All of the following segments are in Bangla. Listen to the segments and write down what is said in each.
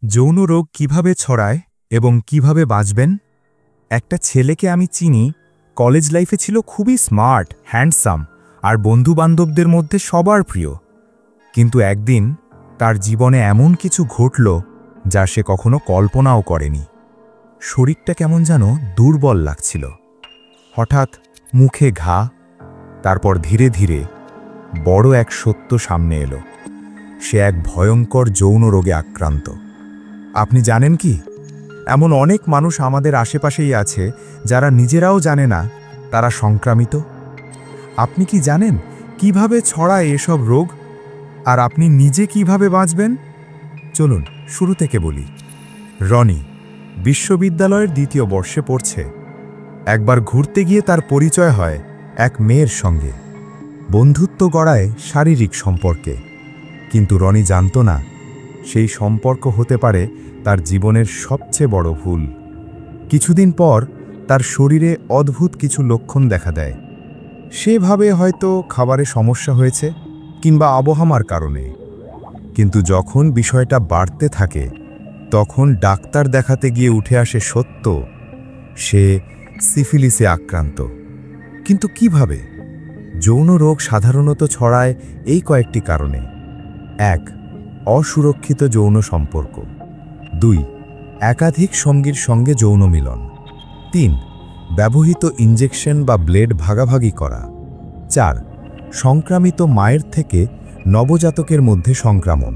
যৌন রোগ কিভাবে ছড়ায় এবং কিভাবে বাঁচবেন? একটা ছেলেকে আমি চিনি, কলেজ লাইফে ছিল খুবই স্মার্ট, হ্যান্ডসাম আর বন্ধুবান্ধবদের মধ্যে সবার প্রিয়। কিন্তু একদিন তার জীবনে এমন কিছু ঘটল যা সে কখনো কল্পনাও করেনি। শরীরটা কেমন যেন দুর্বল লাগছিল। হঠাৎ মুখে ঘা, তারপর ধীরে ধীরে বড় এক সত্য সামনে এলো। সে এক ভয়ঙ্কর যৌন রোগে আক্রান্ত। আপনি জানেন কি, এমন অনেক মানুষ আমাদের আশেপাশেই আছে যারা নিজেরাও জানে না তারা সংক্রামিত। আপনি কি জানেন কিভাবে ছড়ায় এসব রোগ, আর আপনি নিজে কিভাবে বাঁচবেন? চলুন শুরু থেকে বলি। রনি বিশ্ববিদ্যালয়ের ২য় বর্ষে পড়ছে। একবার ঘুরতে গিয়ে তার পরিচয় হয় এক মেয়ের সঙ্গে। বন্ধুত্ব গড়ায় শারীরিক সম্পর্কে, কিন্তু রনি জানত না সেই সম্পর্ক হতে পারে তার জীবনের সবচেয়ে বড় ভুল। কিছুদিন পর তার শরীরে অদ্ভুত কিছু লক্ষণ দেখা দেয়। সে ভাবে হয়তো খাবারে সমস্যা হয়েছে কিংবা আবহাওয়ার কারণে। কিন্তু যখন বিষয়টা বাড়তে থাকে তখন ডাক্তার দেখাতে গিয়ে উঠে আসে সত্য, সে সিফিলিসে আক্রান্ত। কিন্তু কিভাবে? যৌন রোগ সাধারণত ছড়ায় এই কয়েকটি কারণে। ১. অসুরক্ষিত যৌন সম্পর্ক। ২. একাধিক সঙ্গীর সঙ্গে যৌন মিলন। ৩. ব্যবহৃত ইনজেকশন বা ব্লেড ভাগাভাগি করা। ৪. সংক্রামিত মায়ের থেকে নবজাতকের মধ্যে সংক্রমণ।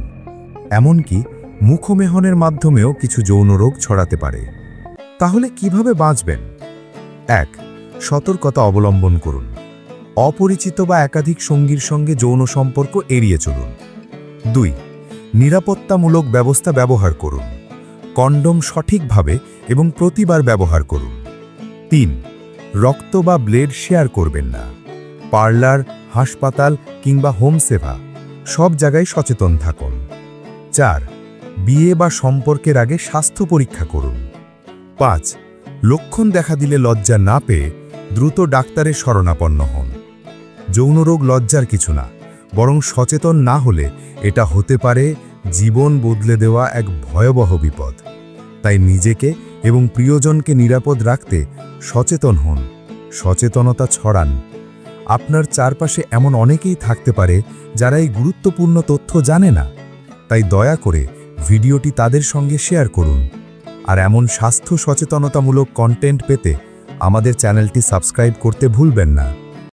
এমনকি মুখমেহনের মাধ্যমেও কিছু যৌন রোগ ছড়াতে পারে। তাহলে কিভাবে বাঁচবেন? ১. সতর্কতা অবলম্বন করুন। অপরিচিত বা একাধিক সঙ্গীর সঙ্গে যৌন সম্পর্ক এড়িয়ে চলুন। ২. নিরাপত্তামূলক ব্যবস্থা ব্যবহার করুন। কন্ডোম সঠিকভাবে এবং প্রতিবার ব্যবহার করুন। ৩. রক্ত বা ব্লেড শেয়ার করবেন না। পার্লার, হাসপাতাল কিংবা হোম সেবা সব জায়গায় সচেতন থাকুন। ৪. বিয়ে বা সম্পর্কের আগে স্বাস্থ্য পরীক্ষা করুন। ৫. লক্ষণ দেখা দিলে লজ্জা না পেয়ে দ্রুত ডাক্তারের শরণাপন্ন হন। যৌন রোগ লজ্জার কিছু না, বরং সচেতন না হলে এটা হতে পারে জীবন বদলে দেওয়া এক ভয়াবহ বিপদ। তাই নিজেকে এবং প্রিয়জনকে নিরাপদ রাখতে সচেতন হন, সচেতনতা ছড়ান। আপনার চারপাশে এমন অনেকেই থাকতে পারে যারা এই গুরুত্বপূর্ণ তথ্য জানে না। তাই দয়া করে ভিডিওটি তাদের সঙ্গে শেয়ার করুন। আর এমন স্বাস্থ্য সচেতনতামূলক কন্টেন্ট পেতে আমাদের চ্যানেলটি সাবস্ক্রাইব করতে ভুলবেন না।